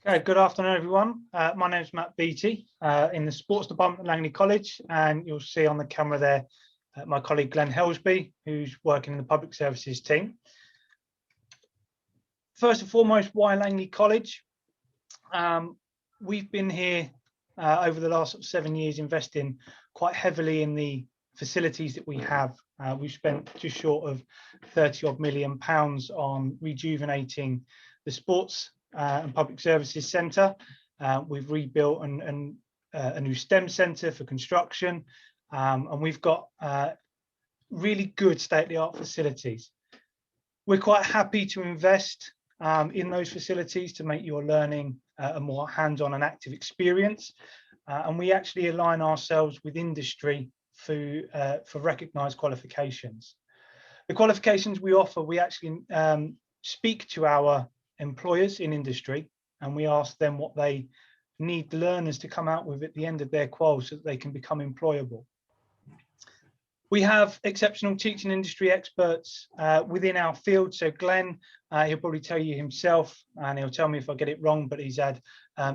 Okay, good afternoon, everyone. My name is Matt Beattie in the sports department at Langley College, and you'll see on the camera there my colleague Glenn Helsby, who's working in the public services team. First and foremost, why Langley College? We've been here over the last 7 years investing quite heavily in the facilities that we have. We've spent just short of £30 million on rejuvenating the sports and public services centre. We've rebuilt a new STEM centre for construction, and we've got really good state-of-the-art facilities. We're quite happy to invest in those facilities to make your learning a more hands-on and active experience, and we actually align ourselves with industry for recognised qualifications. The qualifications we offer, we actually speak to our employers in industry, and we ask them what they need the learners to come out with at the end of their qual so that they can become employable. We have exceptional teaching industry experts within our field. So Glenn, he'll probably tell you himself, and he'll tell me if I get it wrong, but he's had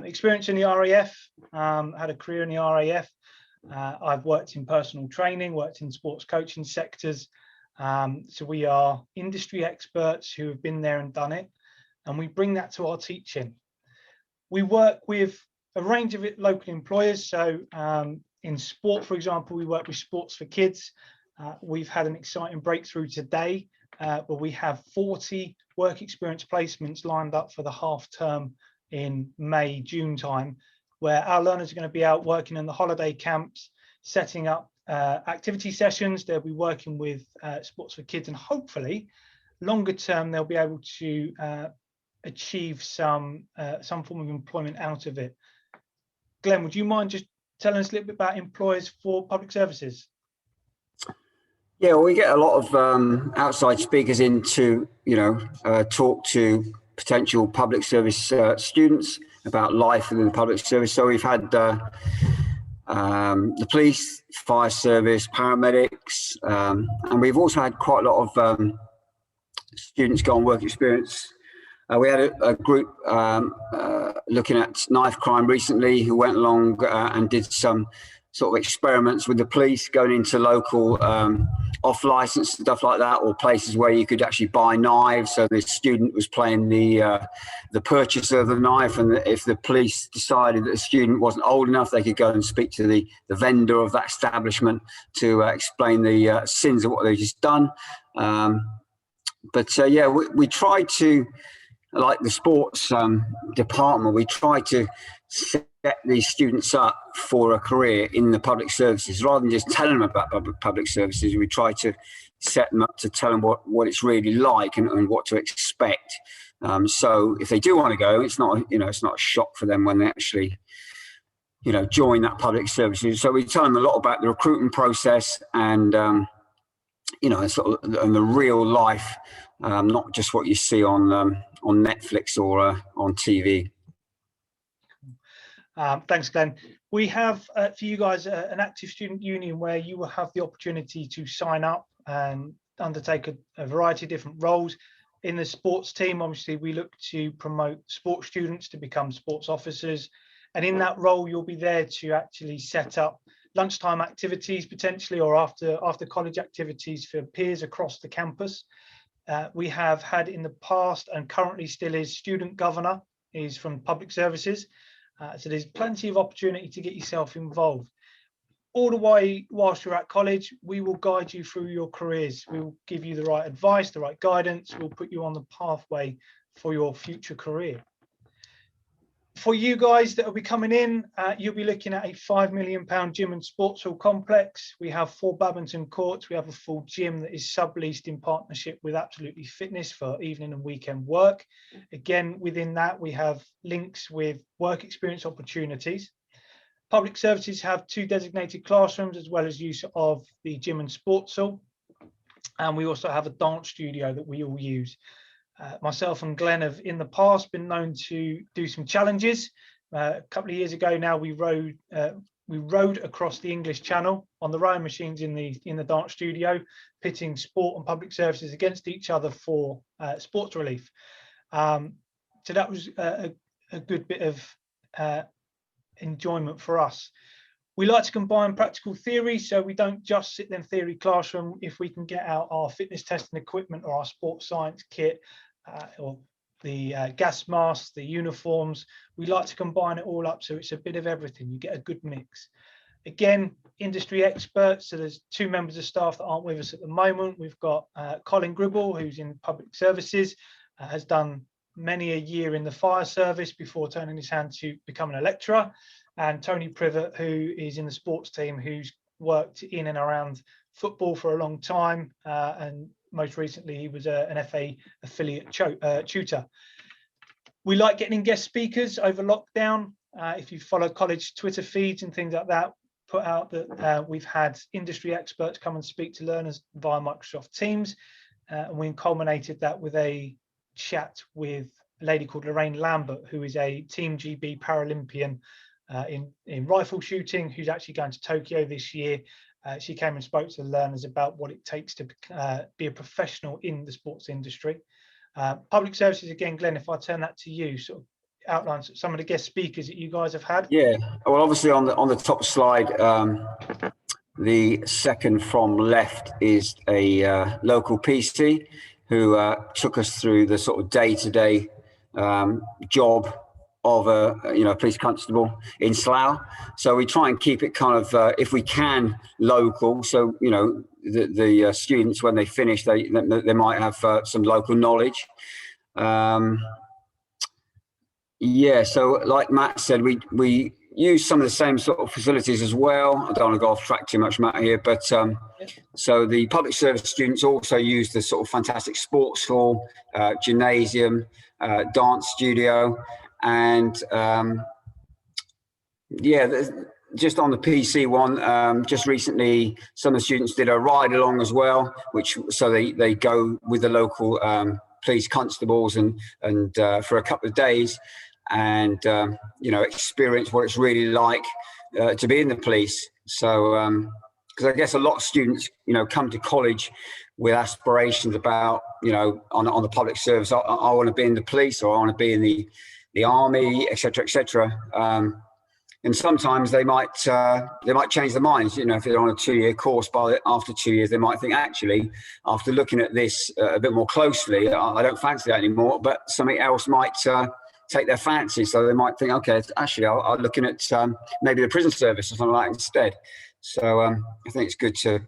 experience in the RAF, had a career in the RAF. I've worked in personal training, worked in sports coaching sectors. So we are industry experts who have been there and done it, and we bring that to our teaching. We work with a range of local employers. So in sport, for example, we work with Sports for Kids. We've had an exciting breakthrough today where we have 40 work experience placements lined up for the half term in May, June time, where our learners are going to be out working in the holiday camps, setting up activity sessions. They'll be working with Sports for Kids, and hopefully longer term they'll be able to achieve some form of employment out of it. Glenn, would you mind just telling us a little bit about employers for public services? Yeah, well, we get a lot of outside speakers in to, talk to potential public service students about life within the public service. So we've had the police, fire service, paramedics, and we've also had quite a lot of students go on work experience. We had a group looking at knife crime recently who went along and did some sort of experiments with the police, going into local off-license stuff like that, or places where you could actually buy knives. So the student was playing the purchaser of the knife, and if the police decided that the student wasn't old enough, they could go and speak to the vendor of that establishment to explain the sins of what they've just done. Yeah, we try to, like the sports department, we try to set these students up for a career in the public services. Rather than just telling them about public services, we try to set them up to tell them what it's really like and what to expect. So if they do want to go, it's not a shock for them when they actually join that public services. So we tell them a lot about the recruitment process and sort of and the real life, not just what you see on Netflix or on TV. Thanks, Glenn. We have for you guys an active student union where you will have the opportunity to sign up and undertake a variety of different roles. In the sports team, obviously, we look to promote sports students to become sports officers. And in that role, you'll be there to actually set up lunchtime activities potentially, or after college activities for peers across the campus. We have had in the past, and currently still is, student governor is from public services. So there's plenty of opportunity to get yourself involved. All the way whilst you're at college, we will guide you through your careers. We will give you the right advice, the right guidance. We'll put you on the pathway for your future career. For you guys that will be coming in, you'll be looking at a £5 million gym and sports hall complex. We have 4 badminton courts. We have a full gym that is subleased in partnership with Absolutely Fitness for evening and weekend work. Again, within that, we have links with work experience opportunities. Public services have 2 designated classrooms as well as use of the gym and sports hall. And we also have a dance studio that we all use. Myself and Glenn have in the past been known to do some challenges. A couple of years ago now, we rode across the English Channel on the rowing machines in the dance studio, pitting sport and public services against each other for sports relief. So that was a a good bit of enjoyment for us. We like to combine practical theory, so we don't just sit in theory classroom. If we can get out our fitness testing equipment or our sports science kit or the gas masks, the uniforms, we like to combine it all up so it's a bit of everything. You get a good mix. Again, industry experts. So there's 2 members of staff that aren't with us at the moment. We've got Colin Gribble, who's in public services, has done many a year in the fire service before turning his hand to becoming a lecturer, and Tony Privet, who is in the sports team, who's worked in and around football for a long time, and most recently he was an FA affiliate tutor. We like getting in guest speakers over lockdown. If you follow college Twitter feeds and things like that, put out that we've had industry experts come and speak to learners via Microsoft Teams, and we culminated that with a chat with a lady called Lorraine Lambert, who is a Team GB Paralympian in rifle shooting, who's actually going to Tokyo this year. She came and spoke to the learners about what it takes to be a professional in the sports industry. Public services, again, Glenn, if I turn that to you, sort of outline some of the guest speakers that you guys have had. Yeah, well, obviously on the top slide, the second from left is a local PC who took us through the sort of day-to-day job of a police constable in Slough. So we try and keep it kind of, if we can, local. So the students, when they finish, they might have some local knowledge. Yeah, so like Matt said, we use some of the same sort of facilities as well. I don't want to go off track too much, Matt, here, but so the public service students also use the sort of fantastic sports hall, gymnasium, dance studio, and just on the PC one, just recently some of the students did a ride along as well, so they go with the local police constables and for a couple of days, and experience what it's really like to be in the police. So because I guess a lot of students come to college with aspirations about on the public service. I want to be in the police, or I want to be in the army, etc., etc. And sometimes they might change their minds. If they're on a 2-year course, after 2 years, they might think, actually, after looking at this a bit more closely, I don't fancy that anymore. But something else might take their fancy, so they might think, okay, actually, I'll looking at maybe the prison service or something like that instead. So I think it's good to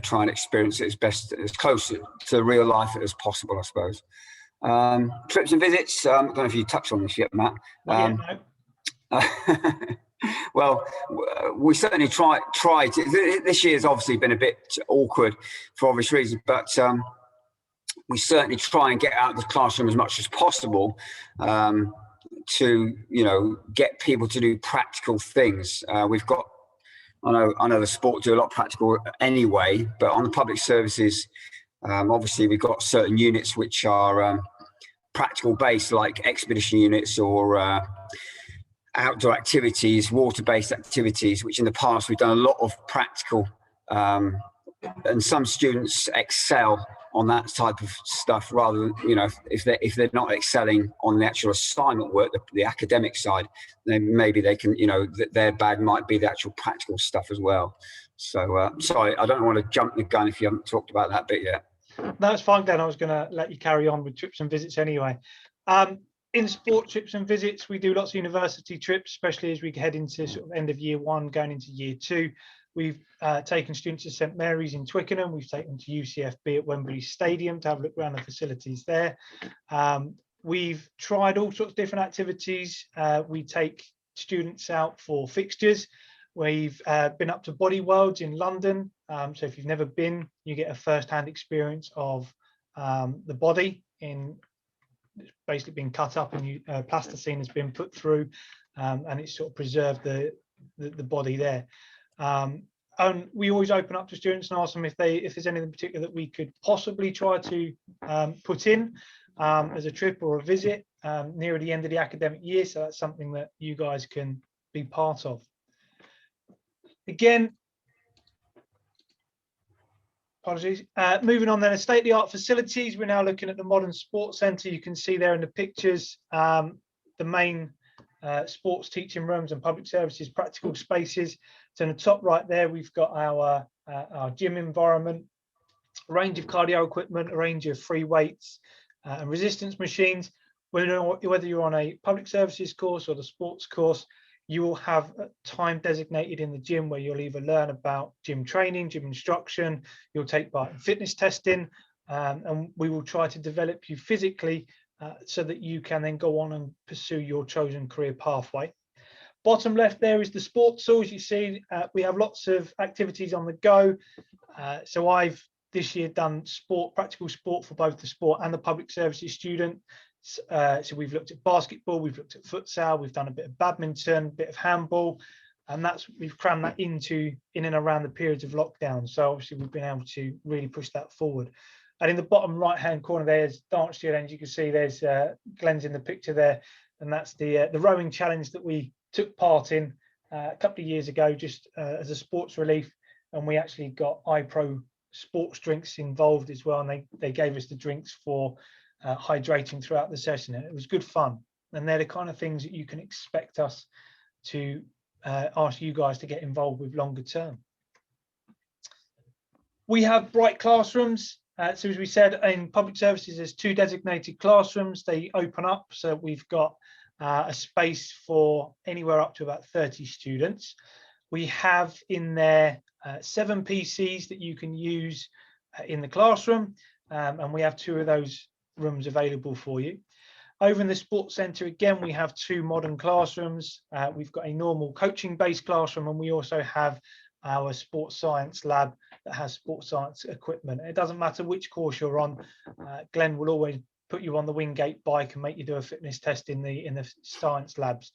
try and experience it as close to real life as possible, I suppose. Trips and visits. I don't know if you touched on this yet, Matt. No. Well, we certainly try to. This year's obviously been a bit awkward for obvious reasons, but we certainly try and get out of the classroom as much as possible to get people to do practical things. We've got, I know the sport do a lot of practical anyway, but on the public services, obviously we've got certain units which are practical based, like expedition units or outdoor activities, water-based activities, which in the past we've done a lot of practical, and some students excel on that type of stuff rather than, if they're not excelling on the actual assignment work, the academic side, then maybe they can, their bag might be the actual practical stuff as well. So sorry, I don't want to jump the gun if you haven't talked about that bit yet. No, it's fine, Glenn. I was going to let you carry on with trips and visits anyway. In sport trips and visits, we do lots of university trips, especially as we head into sort of end of year 1, going into year 2. We've taken students to St Mary's in Twickenham. We've taken them to UCFB at Wembley Stadium to have a look around the facilities there. We've tried all sorts of different activities. We take students out for fixtures. We've been up to Body Worlds in London. So if you've never been, you get a first-hand experience of the body in basically being cut up, and plasticine has been put through, and it's sort of preserved the body there. And we always open up to students and ask them if there's anything particular that we could possibly try to put in as a trip or a visit near the end of the academic year. So that's something that you guys can be part of. Again, Apologies. Moving on then, state-of-the-art facilities. We're now looking at the modern sports centre. You can see there in the pictures the main sports teaching rooms and public services practical spaces. So in the top right there, we've got our gym environment, a range of cardio equipment, a range of free weights and resistance machines. Whether you're on a public services course or the sports course, you will have time designated in the gym where you'll either learn about gym training, gym instruction, you'll take part in fitness testing, and we will try to develop you physically so that you can then go on and pursue your chosen career pathway. Bottom left there is the sports hall. As you see, we have lots of activities on the go. So I've this year done practical sport for both the sport and the public services student. So we've looked at basketball, we've looked at futsal, we've done a bit of badminton, a bit of handball, and we've crammed that in and around the periods of lockdown. So obviously we've been able to really push that forward. And in the bottom right hand corner there's dance challenge. You can see there's Glenn's in the picture there, and that's the rowing challenge that we took part in a couple of years ago, just as a sports relief, and we actually got iPro sports drinks involved as well, and they gave us the drinks for hydrating throughout the session, and it was good fun. And they're the kind of things that you can expect us to ask you guys to get involved with longer term. We have bright classrooms. So as we said, in public services, there's 2 designated classrooms. They open up, so we've got a space for anywhere up to about 30 students. We have in there 7 PCs that you can use in the classroom, and we have 2 of those rooms available for you. Over in the sports centre, again, we have 2 modern classrooms. We've got a normal coaching based classroom, and we also have our sports science lab that has sports science equipment. It doesn't matter which course you're on, Glenn will always put you on the Wingate bike and make you do a fitness test in the science labs.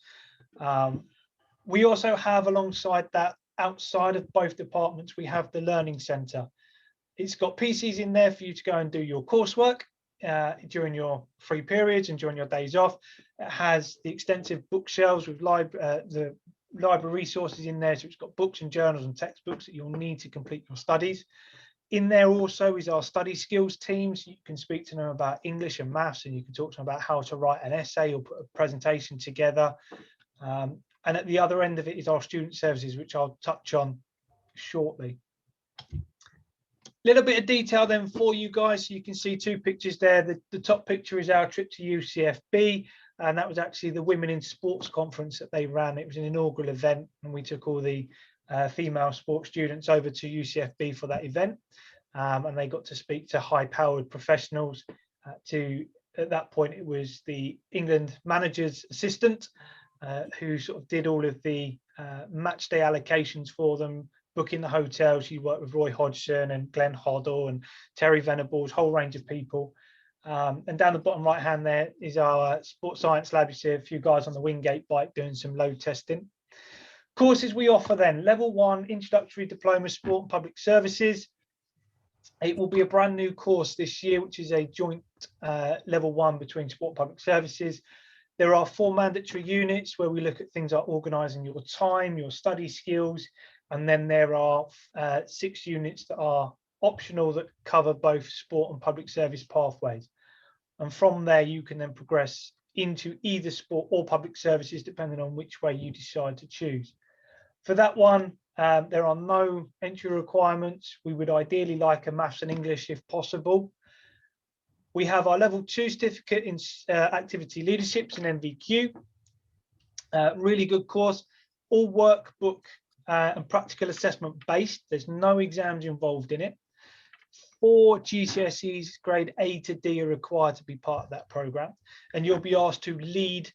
We also have, alongside that, outside of both departments, we have the learning centre. It's got PCs in there for you to go and do your coursework during your free periods and during your days off. It has the extensive bookshelves with the library resources in there, so it's got books and journals and textbooks that you'll need to complete your studies. In there also is our study skills teams. You can speak to them about English and maths, and you can talk to them about how to write an essay or put a presentation together. And at the other end of it is our student services, which I'll touch on shortly. Little bit of detail then for you guys. So you can see 2 pictures there. The top picture is our trip to UCFB, and that was actually the Women in Sports conference that they ran. It was an inaugural event, and we took all the female sports students over to UCFB for that event, and they got to speak to high-powered professionals. At that point, it was the England manager's assistant who sort of did all of the match day allocations for them, booking the hotels. She worked with Roy Hodgson and Glenn Hoddle and Terry Venables, whole range of people. And down the bottom right hand there is our sports science lab. You see a few guys on the Wingate bike doing some load testing. Courses we offer then: level 1 introductory diploma sport and public services. It will be a brand new course this year, which is a joint level 1 between sport and public services. There are 4 mandatory units where we look at things like organising your time, your study skills, and then there are 6 units that are optional that cover both sport and public service pathways. And from there, you can then progress into either sport or public services, depending on which way you decide to choose. For that one, there are no entry requirements. We would ideally like a maths and English if possible. We have our level 2 certificate in activity leaderships and NVQ. Really good course, all workbook and practical assessment based. There's no exams involved in it. 4 GCSEs grade A to D are required to be part of that program, and you'll be asked to lead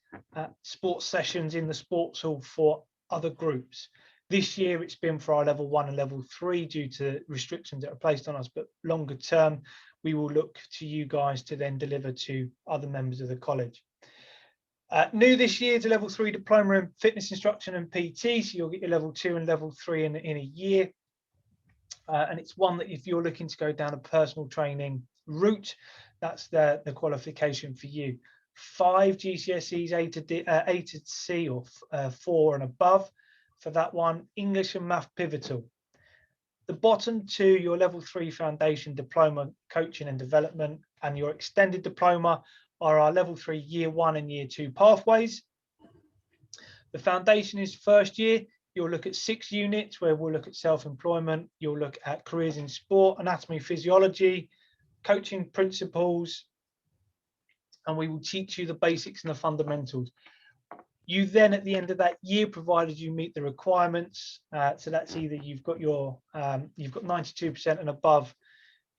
sports sessions in the sports hall for other groups. This year it's been for our level 1 and level 3 due to restrictions that are placed on us, but longer term we will look to you guys to then deliver to other members of the college. New this year is a level 3 diploma in fitness instruction and PT, so you'll get your level 2 and level 3 in a year. And it's one that if you're looking to go down a personal training route, that's the qualification for you. 5 GCSEs A to C or 4 and above for that one. English and math pivotal. The bottom two, your level 3 foundation diploma, coaching and development, and your extended diploma are our level 3 year 1 and year 2 pathways. The foundation is first year. You'll look at 6 units where we'll look at self-employment. You'll look at careers in sport, anatomy, physiology, coaching principles, and we will teach you the basics and the fundamentals. You then, at the end of that year, provided you meet the requirements, so that's either you've got 92% and above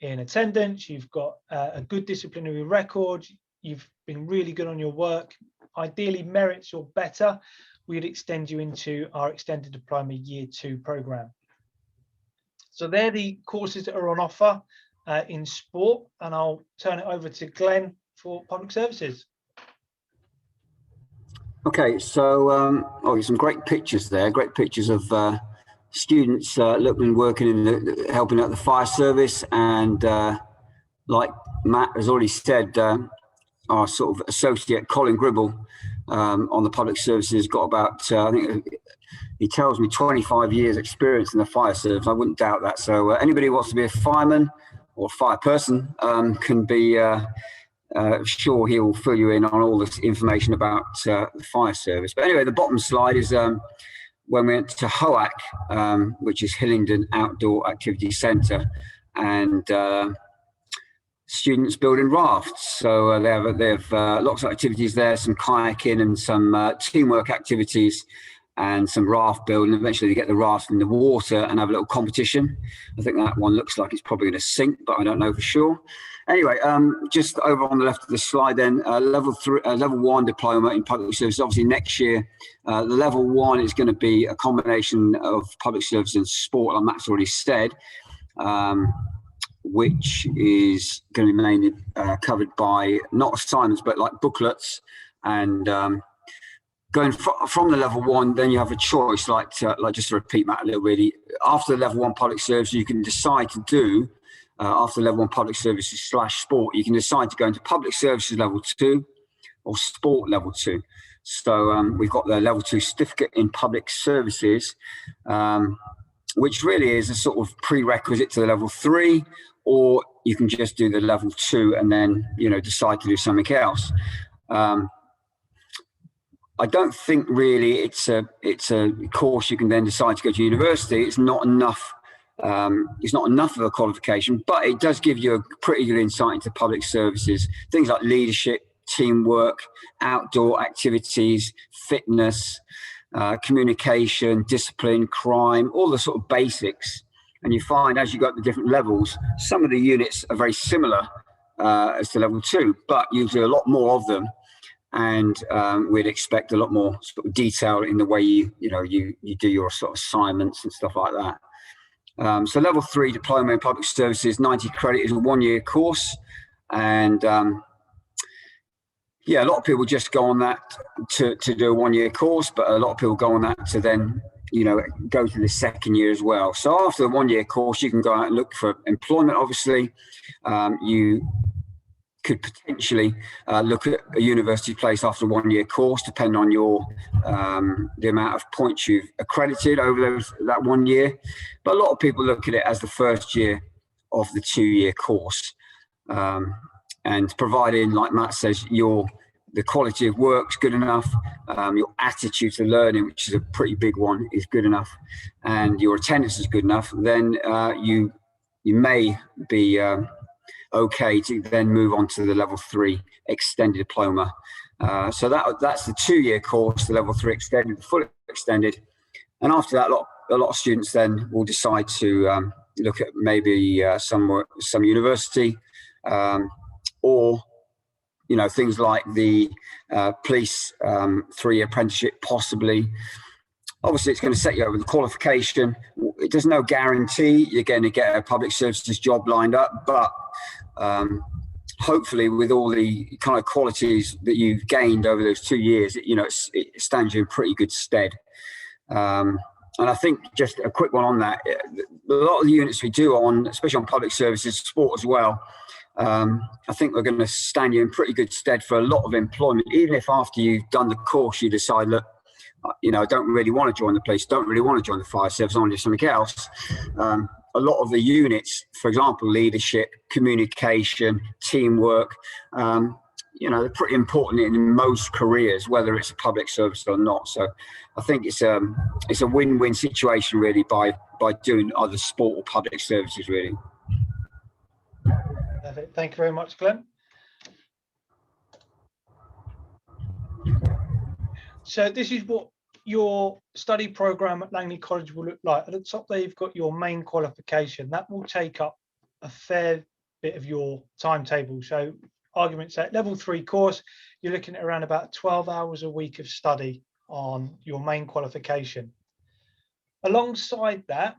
in attendance, you've got a good disciplinary record, you've been really good on your work, ideally merits or better, we'd extend you into our extended diploma year 2 program. So they're the courses that are on offer in sport, and I'll turn it over to Glenn for public services. Okay, so some great pictures there, great pictures of students working in helping out the fire service, and like Matt has already said, our sort of associate Colin Gribble on the public services got about, I think he tells me 25 years experience in the fire service. I wouldn't doubt that. So anybody who wants to be a fireman or fire person can be sure he will fill you in on all this information about the fire service. But anyway, the bottom slide is when we went to HOAC, which is Hillingdon Outdoor Activity Centre, and students building rafts. So they have lots of activities there, some kayaking and some teamwork activities and some raft building. Eventually they get the raft in the water and have a little competition. I think that one looks like it's probably going to sink, but I don't know for sure. Anyway, just over on the left of the slide then, level 1 diploma in public service. Obviously next year, the level 1 is going to be a combination of public service and sport, like Matt's already said, which is going to be mainly covered by not assignments, but like booklets. And going from the level 1, then you have a choice, like just to repeat Matt a little bit, after the level 1 public service, you can decide to do, after level 1 public services / sport, you can decide to go into public services level 2 or sport level 2. So we've got the level 2 certificate in public services, which really is a sort of prerequisite to the level 3, or you can just do the level 2 and then, decide to do something else. I don't think really it's a course you can then decide to go to university. It's not enough. It's not enough of a qualification, but it does give you a pretty good insight into public services, things like leadership, teamwork, outdoor activities, fitness, communication, discipline, crime, all the sort of basics. And you find as you go up the different levels, some of the units are very similar as to level 2, but you do a lot more of them. And we'd expect a lot more sort of detail in the way you do your sort of assignments and stuff like that. So level 3 diploma in public services, 90 credit, is a 1-year course. And a lot of people just go on that to do a 1-year course, but a lot of people go on that to then, go to the 2nd year as well. So after the 1-year course, you can go out and look for employment, obviously. You could potentially look at a university place after a 1-year course, depending on your the amount of points you've accredited over that 1 year. But a lot of people look at it as the first year of the 2-year course. And providing, like Matt says, the quality of work's good enough, your attitude to learning, which is a pretty big one, is good enough, and your attendance is good enough, then you may be okay to then move on to the level 3 extended diploma. So that's the 2-year course, the level 3 extended, the full extended. And after that, a lot of students then will decide to look at maybe some university, or things like the police 3-year apprenticeship, possibly. Obviously, it's going to set you up with a qualification. There's no guarantee you're going to get a public services job lined up, but hopefully with all the kind of qualities that you've gained over those 2 years, it stands you in pretty good stead. And I think just a quick one on that, a lot of the units we do on, especially on public services, sport as well, I think we're going to stand you in pretty good stead for a lot of employment, even if after you've done the course you decide, look, I don't really want to join the police, don't really want to join the fire service, I want to do something else. a lot of the units, for example, leadership, communication, teamwork, you know, they're pretty important in most careers, whether it's a public service or not. So I think it's a win-win situation really by doing either sport or public services really. Perfect. Thank you very much, Glenn. So this is what your study program at Langley College will look like. At the top there, you've got your main qualification. That will take up a fair bit of your timetable. So argument's at level 3 course, you're looking at around about 12 hours a week of study on your main qualification. Alongside that,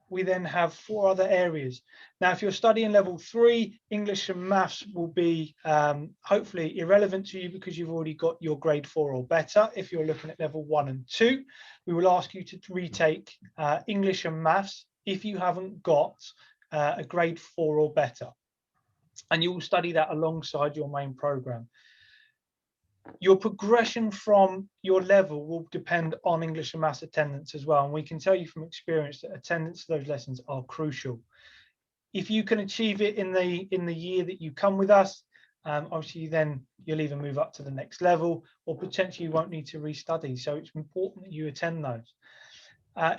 we then have 4 other areas. Now, if you're studying level 3, English and maths will be hopefully irrelevant to you because you've already got your grade 4 or better. If you're looking at level 1 and 2, we will ask you to retake English and maths if you haven't got a grade 4 or better. And you will study that alongside your main program. Your progression from your level will depend on English and maths attendance as well. And we can tell you from experience that attendance to those lessons are crucial. If you can achieve it in the year that you come with us, obviously then you'll either move up to the next level or potentially you won't need to restudy. So it's important that you attend those.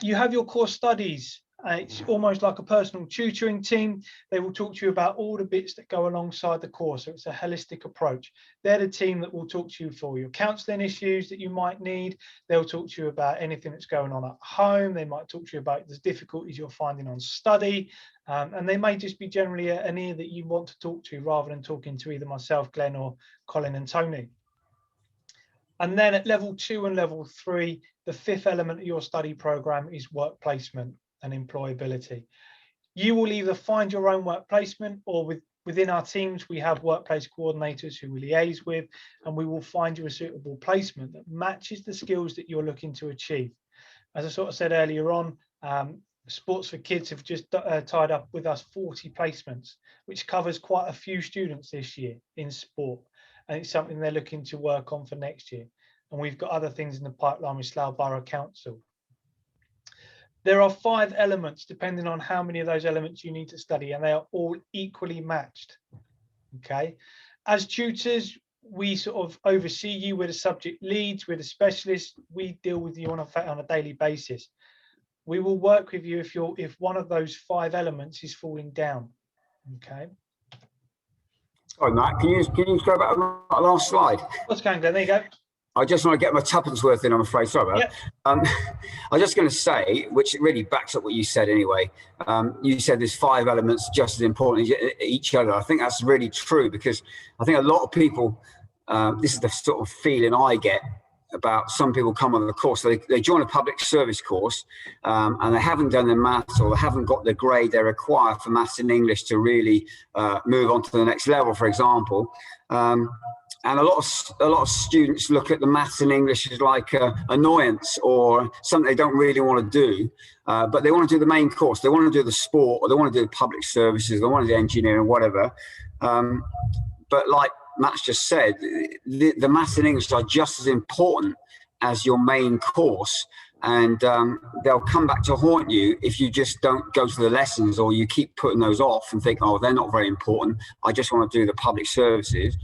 You have your core studies. It's almost like a personal tutoring team. They will talk to you about all the bits that go alongside the course. So it's a holistic approach. They're the team that will talk to you for your counselling issues that you might need. They'll talk to you about anything that's going on at home. They might talk to you about the difficulties you're finding on study. And they may just be generally an ear that you want to talk to rather than talking to either myself, Glenn, or Colin and Tony. And then at level 2 and level 3, the 5th element of your study program is work placement and employability. You will either find your own work placement or within our teams, we have workplace coordinators who we liaise with, and we will find you a suitable placement that matches the skills that you're looking to achieve. As I sort of said earlier on, Sports for Kids have just tied up with us 40 placements, which covers quite a few students this year in sport. And it's something they're looking to work on for next year. And we've got other things in the pipeline with Slough Borough Council. There are 5 elements, depending on how many of those elements you need to study, and they are all equally matched. Okay. As tutors, we sort of oversee you. We're the subject leads, we're the specialists. We deal with you on a daily basis. We will work with you if one of those 5 elements is falling down. Okay. Sorry, Matt, can you go back to the last slide? What's going, Glenn? There you go. I just want to get my tuppence worth in, I'm afraid. Sorry about that. I was just going to say, which really backs up what you said anyway. You said there's 5 elements just as important as each other. I think that's really true because I think a lot of people, this is the sort of feeling I get about some people come on the course. So they join a public service course and they haven't done the maths or they haven't got the grade they require for maths and English to really move on to the next level, for example. And a lot of students look at the maths and English as like annoyance or something they don't really want to do, but they want to do the main course. They want to do the sport or they want to do the public services. They want to do engineering, whatever. But like Matt's just said, the maths and English are just as important as your main course. And they'll come back to haunt you if you just don't go to the lessons or you keep putting those off and think, oh, they're not very important. I just want to do the public services.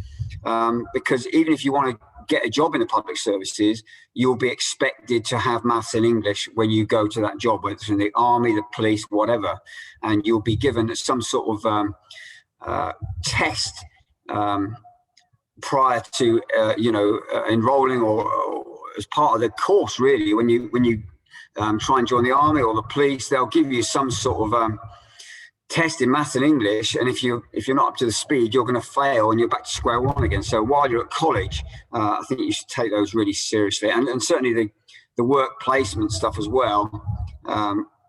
Because even if you want to get a job in the public services, you'll be expected to have maths and English when you go to that job, whether it's in the army, the police, whatever. And you'll be given some sort of test prior to, enrolling or as part of the course, really. When you try and join the army or the police, they'll give you some sort of test in maths and English, and if you're not up to the speed, you're going to fail and you're back to square one again. So while you're at college, I think you should take those really seriously, and certainly the work placement stuff as well.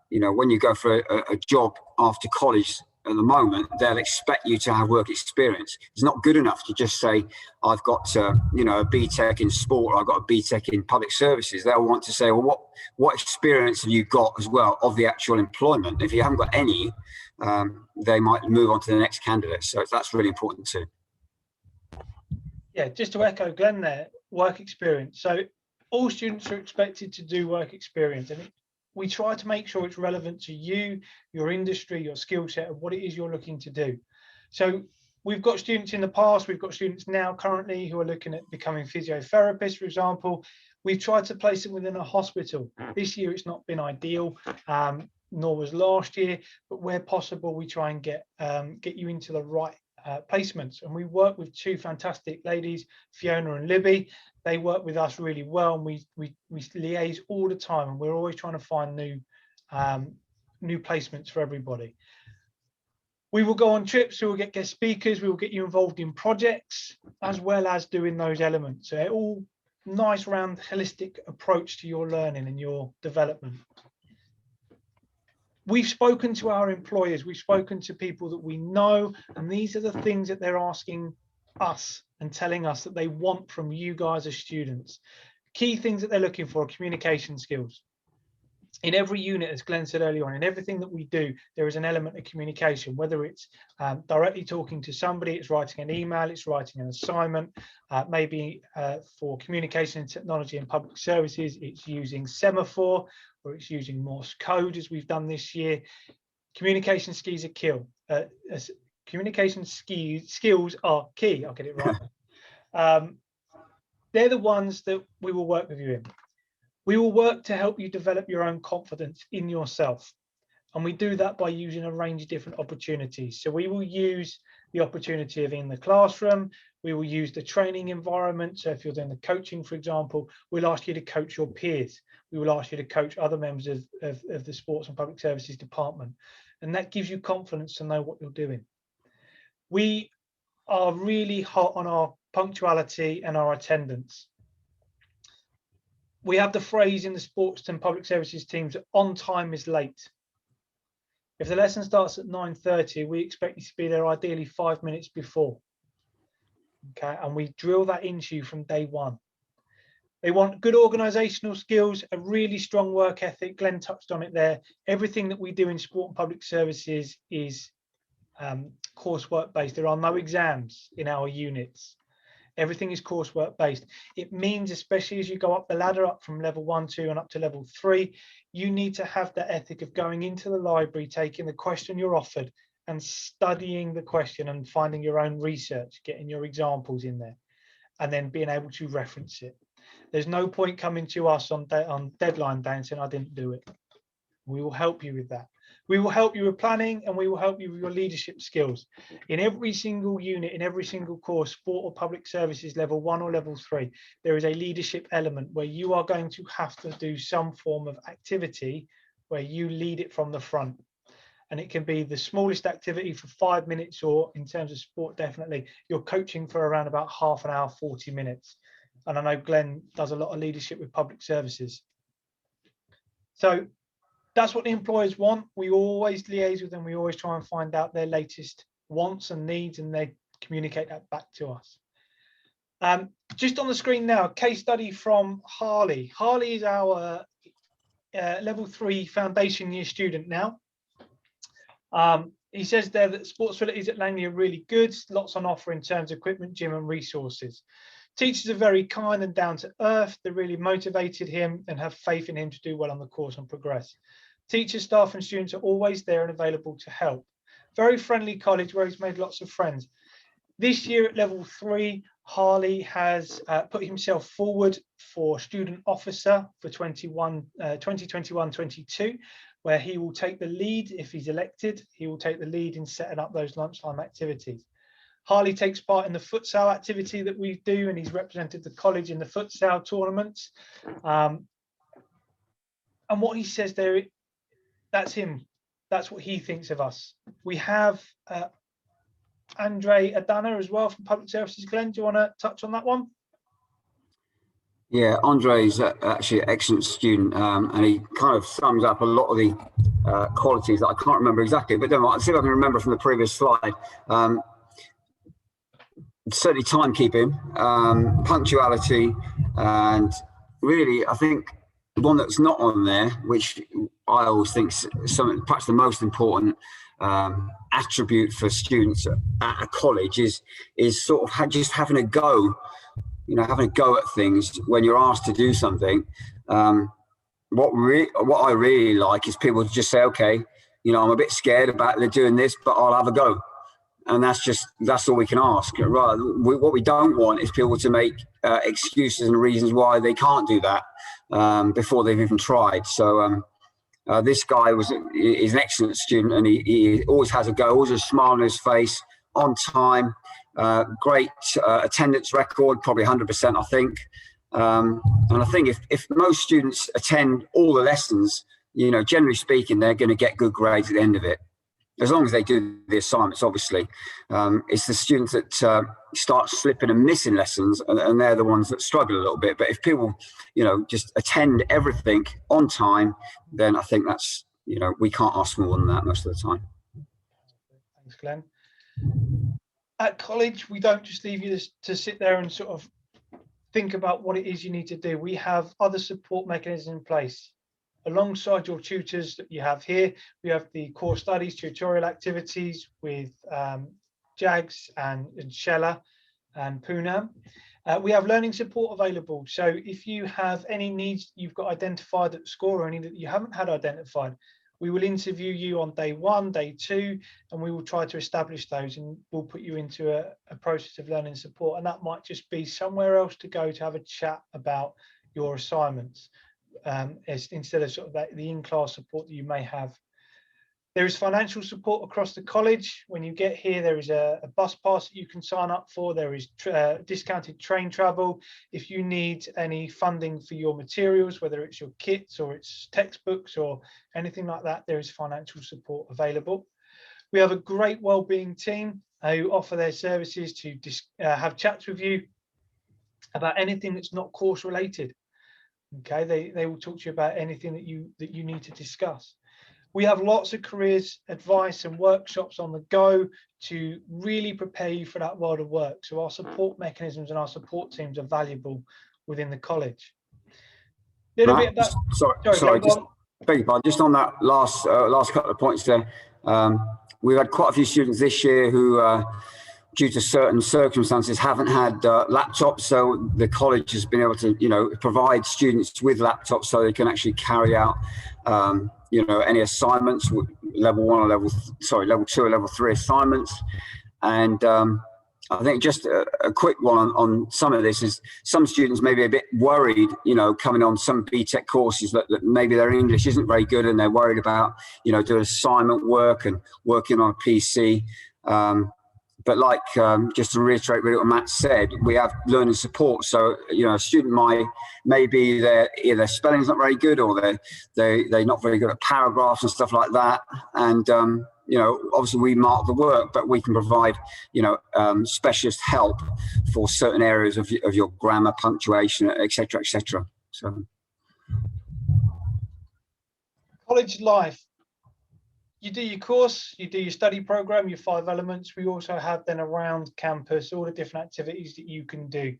When you go for a job after college at the moment, they'll expect you to have work experience. It's not good enough to just say, I've got a BTEC in sport, or I've got a BTEC in public services. They'll want to say, well, what experience have you got as well of the actual employment? If you haven't got any, they might move on to the next candidate. So that's really important too. Yeah, just to echo Glenn there, work experience. So all students are expected to do work experience, and we try to make sure it's relevant to you, your industry, your skill set, and what it is you're looking to do. So we've got students in the past, we've got students now currently who are looking at becoming physiotherapists, for example. We've tried to place them within a hospital. This year it's not been ideal, nor was last year, but where possible we try and get you into the right placements. And we work with two fantastic ladies, Fiona and Libby. They work with us really well, and we liaise all the time, and we're always trying to find new placements for everybody. We will go on trips, we will get guest speakers, we will get you involved in projects, as well as doing those elements. So all nice, round, holistic approach to your learning and your development. We've spoken to our employers, we've spoken to people that we know, and these are the things that they're asking us and telling us that they want from you guys as students. Key things that they're looking for are communication skills. In every unit, as Glenn said earlier on, in everything that we do, there is an element of communication, whether it's directly talking to somebody, it's writing an email, it's writing an assignment, maybe for communication and technology and public services, it's using semaphore, or it's using Morse code, as we've done this year. Communication skills are communication skills are key. I'll get it right. They're the ones that we will work with you in. We will work to help you develop your own confidence in yourself. And we do that by using a range of different opportunities. So we will use the opportunity of in the classroom, we will use the training environment. So if you're doing the coaching, for example, we'll ask you to coach your peers. We will ask you to coach other members of the Sports and Public Services department. And that gives you confidence to know what you're doing. We are really hot on our punctuality and our attendance. We have the phrase in the sports and public services teams that on time is late. If the lesson starts at 9:30, we expect you to be there ideally 5 minutes before. Okay, and we drill that into you from day one. They want good organisational skills, a really strong work ethic. Glenn touched on it there. Everything that we do in sport and public services is coursework based. There are no exams in our units. Everything is coursework based. It means, especially as you go up the ladder, up from level 1, 2 and up to level 3, you need to have the ethic of going into the library, taking the question you're offered and studying the question and finding your own research, getting your examples in there, and then being able to reference it. There's no point coming to us on deadline day and saying, I didn't do it. We will help you with that. We will help you with planning, and we will help you with your leadership skills. In every single unit, in every single course, sport or public services, level 1 or level 3, there is a leadership element where you are going to have to do some form of activity where you lead it from the front. And it can be the smallest activity for 5 minutes, or in terms of sport, definitely, you're coaching for around about half an hour, 40 minutes. And I know Glenn does a lot of leadership with public services. So that's what the employers want. We always liaise with them. We always try and find out their latest wants and needs, and they communicate that back to us. Just on the screen now, a case study from Harley. Harley is our level 3 foundation year student now. He says there that sports facilities at Langley are really good, lots on offer in terms of equipment, gym and resources. Teachers are very kind and down to earth. They really motivated him and have faith in him to do well on the course and progress. Teachers, staff and students are always there and available to help. Very friendly college where he's made lots of friends. This year at level 3, Harley has put himself forward for student officer for 2021-22, where he will take the lead. If he's elected, he will take the lead in setting up those lunchtime activities. Harley takes part in the futsal activity that we do, and he's represented the college in the futsal tournaments. And what he says there, that's him. That's what he thinks of us. We have Andre Adana as well from Public Services. Glenn, do you want to touch on that one? Yeah, Andre is actually an excellent student, and he kind of sums up a lot of the qualities that I can't remember exactly, but then I'll see if I can remember from the previous slide. Certainly timekeeping, punctuality, and really I think the one that's not on there, which I always think is something perhaps the most important attribute for students at a college is sort of just having a go, having a go at things when you're asked to do something. what I really like is people to just say, okay, I'm a bit scared about doing this, but I'll have a go. And that's all we can ask. Right? What we don't want is people to make excuses and reasons why they can't do that before they've even tried. So this guy is an excellent student, and he always has a go, always a smile on his face, on time, great attendance record, probably 100%, I think. And I think if most students attend all the lessons, generally speaking, they're going to get good grades at the end of it, as long as they do the assignments, obviously. It's the students that start slipping and missing lessons, and they're the ones that struggle a little bit. But if people, just attend everything on time, then I think that's, we can't ask more than that most of the time. Thanks, Glenn. At college, we don't just leave you to sit there and sort of think about what it is you need to do. We have other support mechanisms in place. Alongside your tutors that you have here, we have the core studies, tutorial activities with JAGS and Shella and Poonam. We have learning support available. So if you have any needs you've got identified at school or any that you haven't had identified, we will interview you on day 1, day 2, and we will try to establish those, and we'll put you into a process of learning support. And that might just be somewhere else to go to have a chat about your assignments. Instead of sort of the in-class support that you may have. There is financial support across the college. When you get here, there is a bus pass that you can sign up for. There is discounted train travel. If you need any funding for your materials, whether it's your kits or it's textbooks or anything like that, there is financial support available. We have a great wellbeing team who offer their services to have chats with you about anything that's not course related. Okay, they will talk to you about anything that you need to discuss. We have lots of careers advice and workshops on the go to really prepare you for that world of work. So our support mechanisms and our support teams are valuable within the college. Little bit about, sorry, just on that last couple of points there. We've had quite a few students this year who due to certain circumstances haven't had laptops, so the college has been able to provide students with laptops so they can actually carry out any assignments, level 1 or level 2 or level 3 assignments. And I think just a quick one on some of this is some students may be a bit worried, coming on some BTEC courses that maybe their English isn't very good, and they're worried about doing assignment work and working on a PC. But just to reiterate what Matt said, we have learning support. So, a student maybe their spelling's not very good, or they're not very good at paragraphs and stuff like that. And, obviously we mark the work, but we can provide, specialist help for certain areas of your grammar, punctuation, et cetera, et cetera. So. College life. You do your course, you do your study program, your 5 elements. We also have then around campus all the different activities that you can do.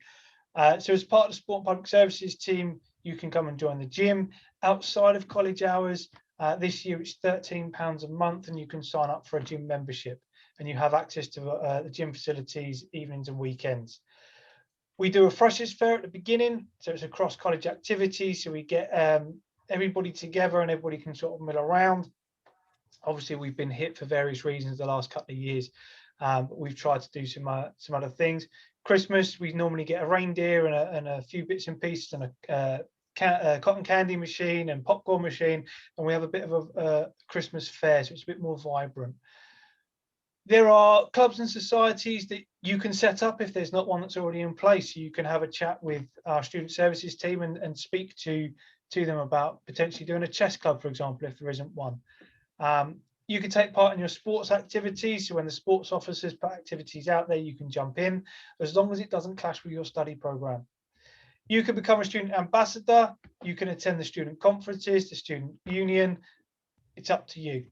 So as part of the Sport and Public Services team, you can come and join the gym outside of college hours. This year it's £13 a month, and you can sign up for a gym membership, and you have access to the gym facilities evenings and weekends. We do a freshers fair at the beginning, so it's a cross college activity. So we get everybody together and everybody can sort of mill around. Obviously, we've been hit for various reasons the last couple of years, but we've tried to do some other things. Christmas, we normally get a reindeer and a few bits and pieces and a cotton candy machine and popcorn machine, and we have a bit of a Christmas fair, so it's a bit more vibrant. There are clubs and societies that you can set up if there's not one that's already in place. So you can have a chat with our student services team and speak to them about potentially doing a chess club, for example, if there isn't one. You can take part in your sports activities. So when the sports officers put activities out there, you can jump in, as long as it doesn't clash with your study program. You can become a student ambassador. You can attend the student conferences, the student union. It's up to you.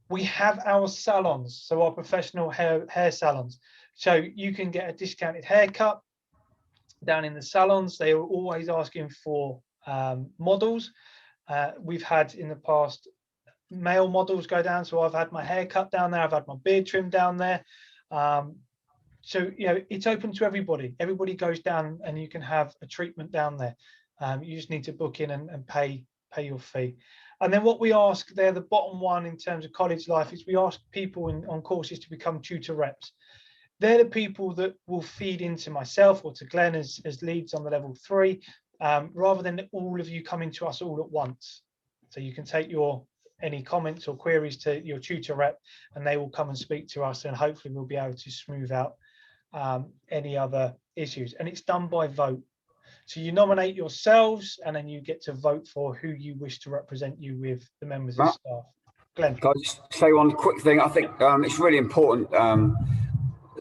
We have our salons, so our professional hair salons. So you can get a discounted haircut down in the salons. They are always asking for models. We've had in the past male models go down, so I've had my hair cut down there, I've had my beard trimmed down there. So it's open to everybody goes down and you can have a treatment down there. You just need to book in and pay pay your fee. And then what we ask there, the bottom one in terms of college life, is we ask people on courses to become tutor reps. They're the people that will feed into myself or to Glenn as leads on the level 3, rather than all of you coming to us all at once. So you can take any comments or queries to your tutor rep, and they will come and speak to us, and hopefully we'll be able to smooth out any other issues. And it's done by vote. So you nominate yourselves, and then you get to vote for who you wish to represent you with the members of staff. Glenn. Can I just say one quick thing? I think it's really important,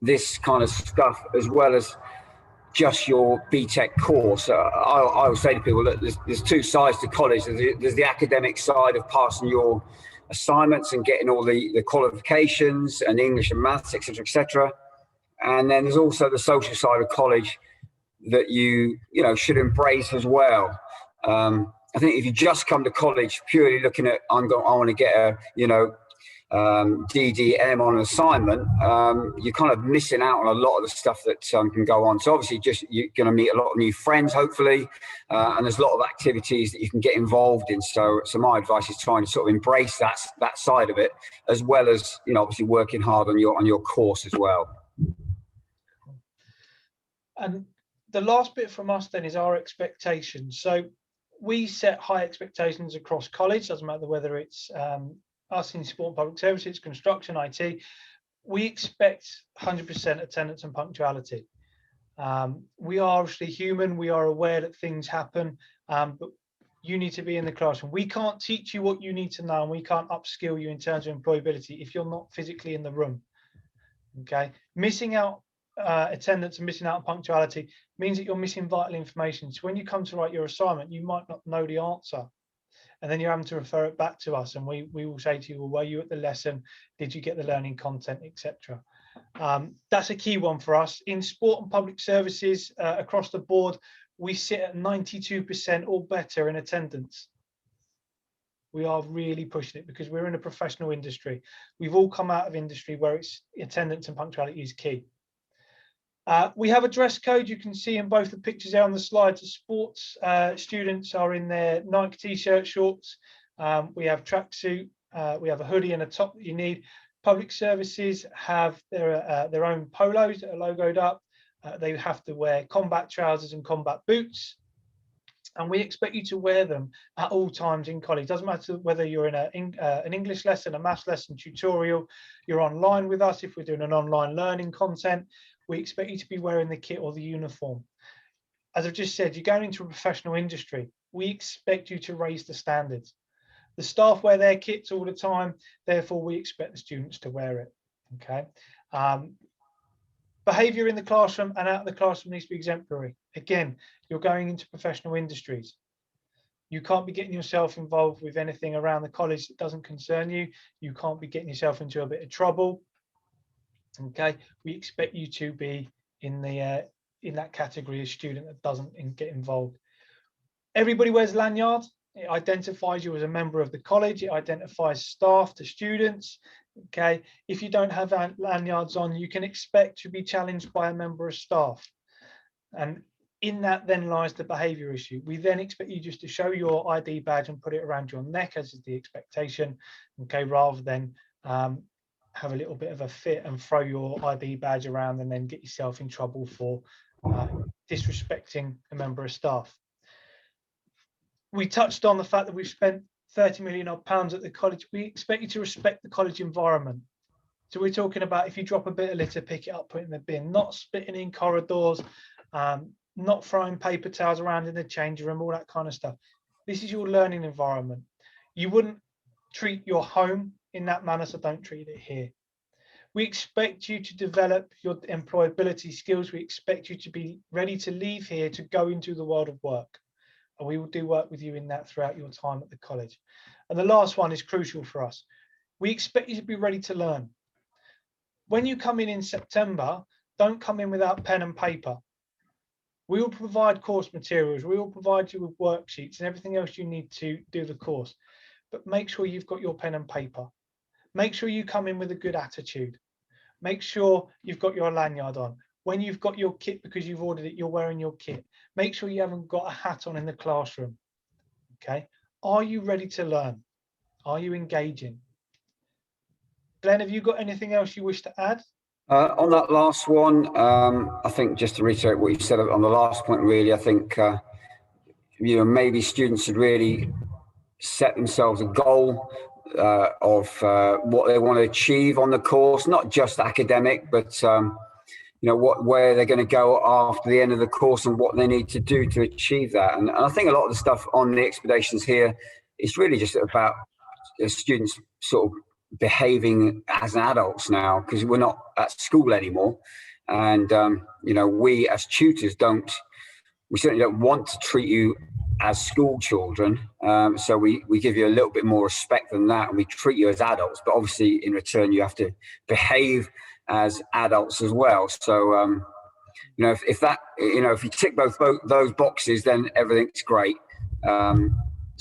this kind of stuff, as well as just your BTEC course. I will say to people that there's two sides to college. There's the academic side of passing your assignments and getting all the qualifications and English and maths, etc., etc. And then there's also the social side of college that you should embrace as well. I think if you just come to college purely looking at I want to get a DDM on an assignment, you're kind of missing out on a lot of the stuff that can go on. So obviously you're going to meet a lot of new friends, hopefully, and there's a lot of activities that you can get involved in. So my advice is trying to sort of embrace that side of it, as well as obviously working hard on your course as well. And the last bit from us then is our expectations. So we set high expectations across college, doesn't matter whether it's us in sport and public services, construction, IT. We expect 100% attendance and punctuality. We are obviously human, we are aware that things happen, but you need to be in the classroom. We can't teach you what you need to know, and we can't upskill you in terms of employability if you're not physically in the room. Okay, missing out attendance and missing out on punctuality means that you're missing vital information. So when you come to write your assignment, you might not know the answer, and then you're having to refer it back to us, and we will say to you, well, were you at the lesson? Did you get the learning content, etc.? That's a key one for us. In sport and public services across the board, we sit at 92% or better in attendance. We are really pushing it because we're in a professional industry. We've all come out of industry where it's attendance and punctuality is key. We have a dress code. You can see in both the pictures there on the slides. The sports students are in their Nike t-shirt, shorts. We have tracksuit. We have a hoodie and a top that you need. Public services have their own polos that are logoed up. They have to wear combat trousers and combat boots. And we expect you to wear them at all times in college. Doesn't matter whether you're in an English lesson, a maths lesson, tutorial, you're online with us. If we're doing an online learning content, we expect you to be wearing the kit or the uniform. As I've just said, you're going into a professional industry. We expect you to raise the standards. The staff wear their kits all the time, therefore we expect the students to wear it. Okay. Behaviour in the classroom and out of the classroom needs to be exemplary. Again, you're going into professional industries. You can't be getting yourself involved with anything around the college that doesn't concern you. You can't be getting yourself into a bit of trouble. Okay, we expect you to be in that category of student that doesn't get involved. Everybody wears lanyard. It identifies you as a member of the college. It identifies staff to students. Okay, if you don't have lanyards on, you can expect to be challenged by a member of staff, and in that then lies the behaviour issue. We then expect you just to show your ID badge and put it around your neck, as is the expectation. Okay, rather than have a little bit of a fit and throw your ID badge around and then get yourself in trouble for disrespecting a member of staff. We touched on the fact that we've spent £30 million odd at the college. We expect you to respect the college environment. So we're talking about if you drop a bit of litter, pick it up, put it in the bin, not spitting in corridors, not throwing paper towels around in the change room, all that kind of stuff. This is your learning environment. You wouldn't treat your home in that manner, so don't treat it here. We expect you to develop your employability skills. We expect you to be ready to leave here to go into the world of work. And we will do work with you in that throughout your time at the college. And the last one is crucial for us. We expect you to be ready to learn. When you come in September, don't come in without pen and paper. We will provide course materials. We will provide you with worksheets and everything else you need to do the course. But make sure you've got your pen and paper. Make sure you come in with a good attitude. Make sure you've got your lanyard on. When you've got your kit because you've ordered it, you're wearing your kit. Make sure you haven't got a hat on in the classroom. Okay. Are you ready to learn? Are you engaging? Glenn, have you got anything else you wish to add? On that last one, I think just to reiterate what you said on the last point, really, I think, maybe students should really set themselves a goal of what they want to achieve on the course, not just academic, but where they're going to go after the end of the course and what they need to do to achieve that. And I think a lot of the stuff on the expeditions here is really just about students sort of behaving as adults now, because we're not at school anymore. And, we as tutors we certainly don't want to treat you as school children. So we give you a little bit more respect than that, and we treat you as adults, but obviously in return, you have to behave as adults as well. So, if you tick both those boxes, then everything's great.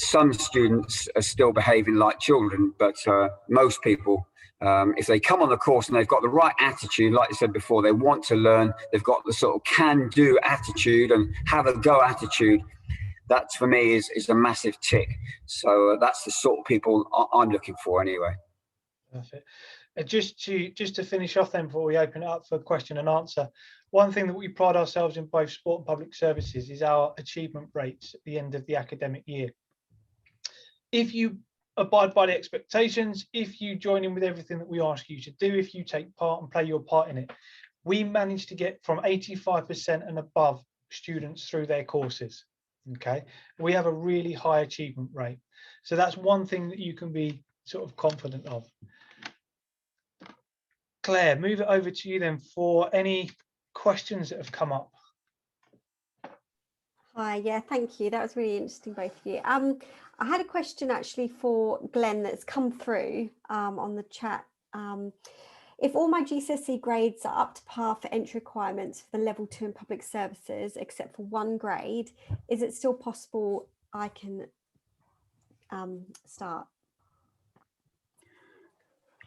Some students are still behaving like children, but most people, if they come on the course and they've got the right attitude, like I said before, they want to learn, they've got the sort of can-do attitude and have a go attitude, that for me is a massive tick. So that's the sort of people I'm looking for anyway. Perfect. Just to finish off then, before we open it up for question and answer, one thing that we pride ourselves in both sport and public services is our achievement rates at the end of the academic year. If you abide by the expectations, if you join in with everything that we ask you to do, if you take part and play your part in it, we manage to get from 85% and above students through their courses. Okay, we have a really high achievement rate. So that's one thing that you can be sort of confident of. Claire, move it over to you then for any questions that have come up. Hi, yeah, thank you. That was really interesting, both of you. I had a question actually for Glenn that's come through on the chat. If all my GCSE grades are up to par for entry requirements for the level 2 in public services, except for one grade, is it still possible I can start?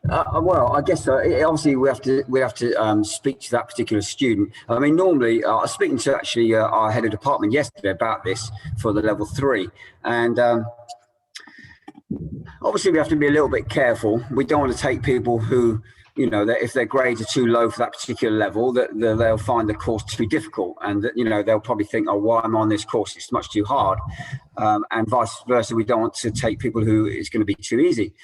Well, I guess obviously we have to speak to that particular student. I mean, normally I was speaking to actually our head of department yesterday about this for the level 3, and obviously we have to be a little bit careful. We don't want to take people who, that if their grades are too low for that particular level, that they'll find the course too difficult, and that they'll probably think, oh, why am I on this course? It's much too hard, and vice versa. We don't want to take people who it's going to be too easy.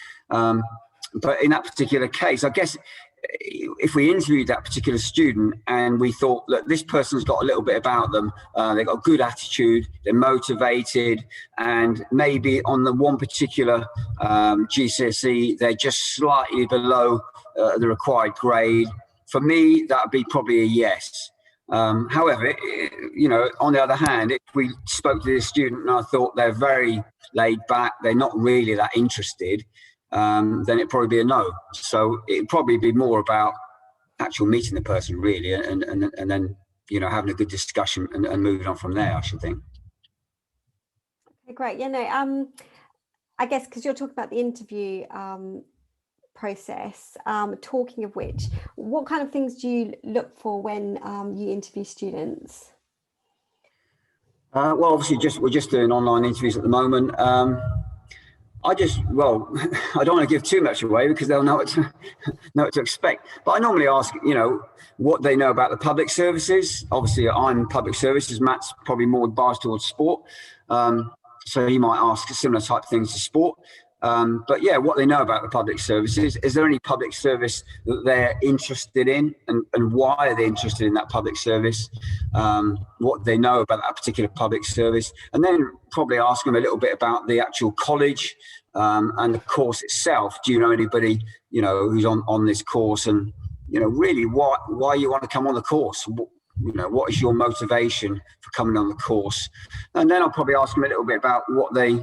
But in that particular case, I guess if we interviewed that particular student and we thought, look, this person's got a little bit about them, they've got a good attitude, they're motivated, and maybe on the one particular GCSE, they're just slightly below the required grade. For me, that would be probably a yes. However, on the other hand, if we spoke to this student and I thought they're very laid back, they're not really that interested, then it'd probably be a no. So it'd probably be more about actual meeting the person really, and then having a good discussion and moving on from there, I should think. Okay, great. I guess because you're talking about the interview process, talking of which, what kind of things do you look for when you interview students? Well, obviously we're just doing online interviews at the moment. I don't want to give too much away because they'll know what to expect. But I normally ask, what they know about the public services. Obviously, I'm public services. Matt's probably more biased towards sport. So he might ask similar type things to sport. But yeah, what they know about the public services. Is there any public service that they're interested in, and why are they interested in that public service? What they know about that particular public service, and then probably ask them a little bit about the actual college and the course itself. Do you know anybody who's on this course, and really why you want to come on the course? What is your motivation for coming on the course? And then I'll probably ask them a little bit about what they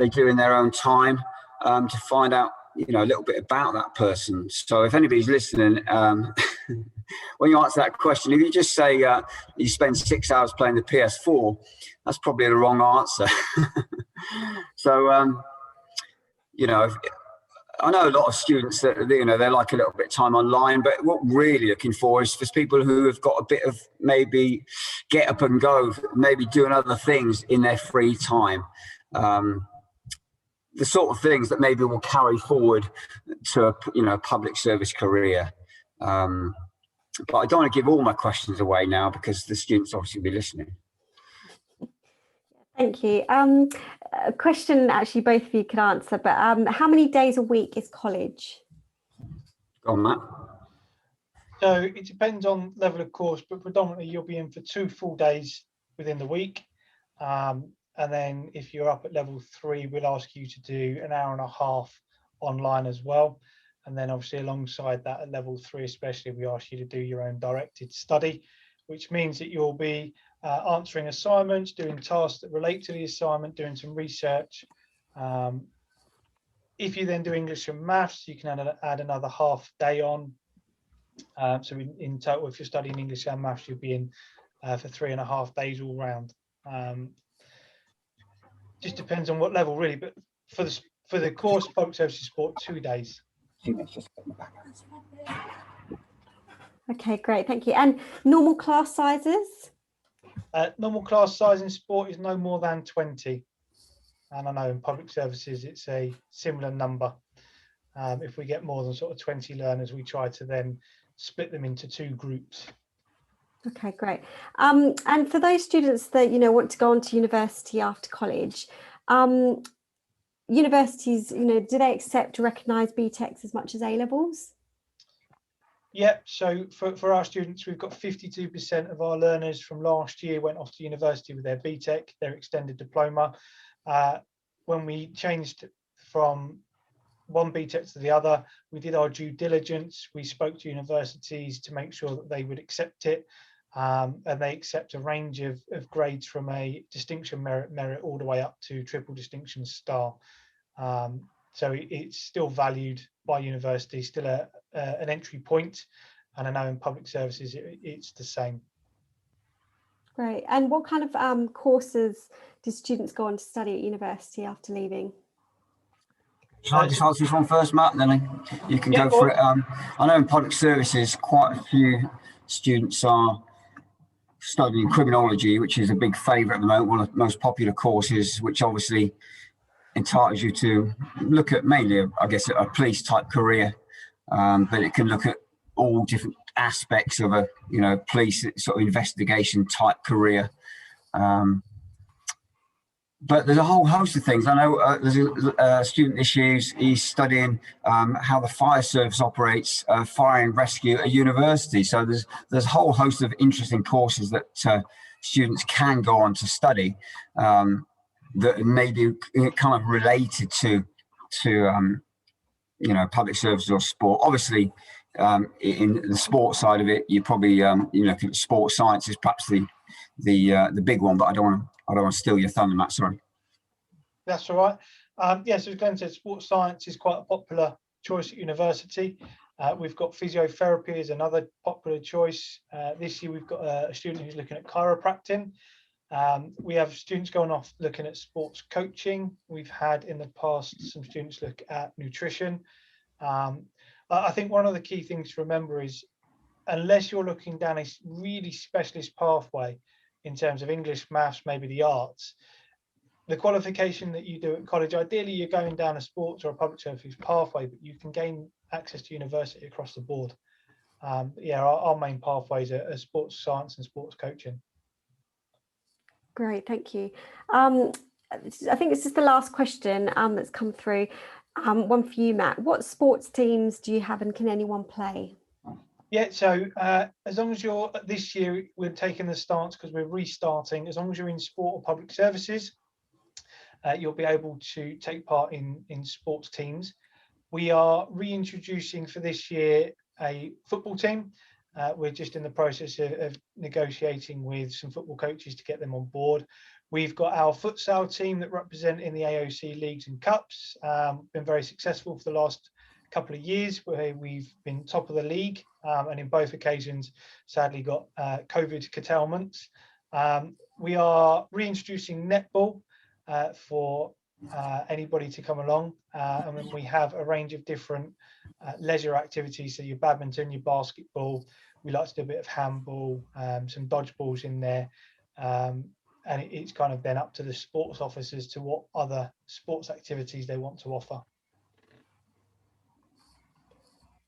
do in their own time, to find out, a little bit about that person. So if anybody's listening, when you answer that question, if you just say you spend 6 hours playing the PS4, that's probably the wrong answer. So, I know a lot of students that, they like a little bit of time online, but what we're really looking for is for people who have got a bit of maybe get up and go, maybe doing other things in their free time. the sort of things that maybe will carry forward to a public service career. But I don't want to give all my questions away now because the students obviously will be listening. Thank you. A question actually both of you could answer, but how many days a week is college? Go on, Matt. So it depends on level of course, but predominantly you'll be in for 2 full days within the week. And then if you're up at level 3, we'll ask you to do an hour and a half online as well. And then obviously alongside that at level 3 especially, we ask you to do your own directed study, which means that you'll be answering assignments, doing tasks that relate to the assignment, doing some research. If you then do English and maths, you can add another half day on. So in total, if you're studying English and maths, you'll be in for 3.5 days all round. Just depends on what level really, but for the course public services sport, 2 days. Okay, great, thank you. And normal class sizes? Normal class size in sport is no more than 20. And I know in public services, it's a similar number. If we get more than sort of 20 learners, we try to then split them into 2 groups. Okay, great. And for those students that, want to go on to university after college, universities, do they accept to recognise BTECs as much as A Levels? Yeah, so for our students, we've got 52% of our learners from last year went off to university with their BTEC, their extended diploma. When we changed from one BTEC to the other, we did our due diligence. We spoke to universities to make sure that they would accept it. And they accept a range of grades from a distinction merit all the way up to triple distinction star. So it's still valued by university, still an entry point, and I know in public services it's the same. Great. And what kind of courses do students go on to study at university after leaving? Shall I just answer this one first, Matt, and then you can go for it? I know in public services, quite a few students are studying criminology, which is a big favourite at the moment, one of the most popular courses, which obviously entitles you to look at mainly, I guess, a police type career, but it can look at all different aspects of a police sort of investigation type career. But there's a whole host of things. I know there's a student this year, he's studying how the fire service operates fire and rescue at a university. So there's a whole host of interesting courses that students can go on to study that may be kind of related to public services or sport. Obviously, in the sports side of it, you probably look at sports science is perhaps the big one, but I don't want to steal your thunder, Matt. Sorry. That's all right. Yes, as Glenn said, sports science is quite a popular choice at university. We've got physiotherapy as another popular choice. This year we've got a student who's looking at chiropractic. We have students going off looking at sports coaching. We've had in the past some students look at nutrition. I think one of the key things to remember is unless you're looking down a really specialist pathway in terms of English, maths, maybe the arts, the qualification that you do at college, ideally you're going down a sports or a public service pathway, but you can gain access to university across the board. Our main pathways are sports science and sports coaching. Great, thank you. I think this is the last question that's come through. One for you, Matt. What sports teams do you have and can anyone play? Yeah, so as long as you're, this year we're taking the stance because we're restarting, as long as you're in sport or public services, you'll be able to take part in sports teams. We are reintroducing for this year a football team. We're just in the process of negotiating with some football coaches to get them on board. We've got our futsal team that represent in the AOC leagues and cups. Been very successful for the last couple of years where we've been top of the league, and in both occasions sadly got COVID curtailments. We are reintroducing netball for anybody to come along, and then we have a range of different leisure activities, so your badminton, your basketball, we like to do a bit of handball, some dodgeballs in there, and it's kind of then up to the sports officers to what other sports activities they want to offer.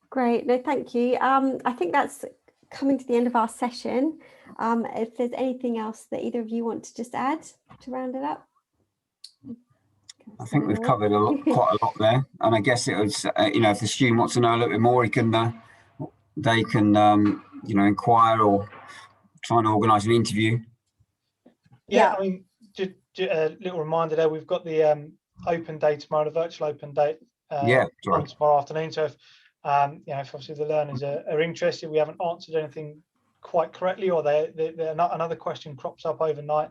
Great, no, thank you. I think that's coming to the end of our session. If there's anything else that either of you want to just add to round it up. I think we've covered quite a lot there, and I guess it was, if the student wants to know a little bit more, they can inquire or try and organise an interview. Yeah, I mean, just a little reminder there, we've got the open day tomorrow, the virtual open day on tomorrow afternoon. So if obviously the learners are interested, we haven't answered anything quite correctly, or another question crops up overnight,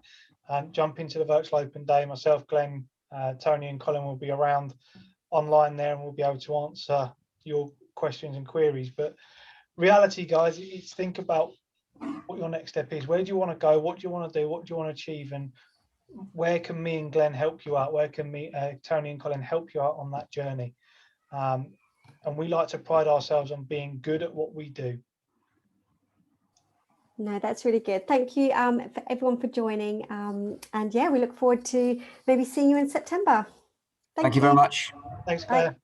jump into the virtual open day. Myself, Glenn, Tony and Colin will be around online there, and we'll be able to answer your questions and queries. But reality, guys, is think about what your next step is. Where do you want to go? What do you want to do? What do you want to achieve? And where can me and Glenn help you out? Where can Tony and Colin help you out on that journey? And we like to pride ourselves on being good at what we do. No, that's really good. Thank you for everyone for joining. And yeah, we look forward to maybe seeing you in September. Thank you very much. Thanks, Claire. Bye.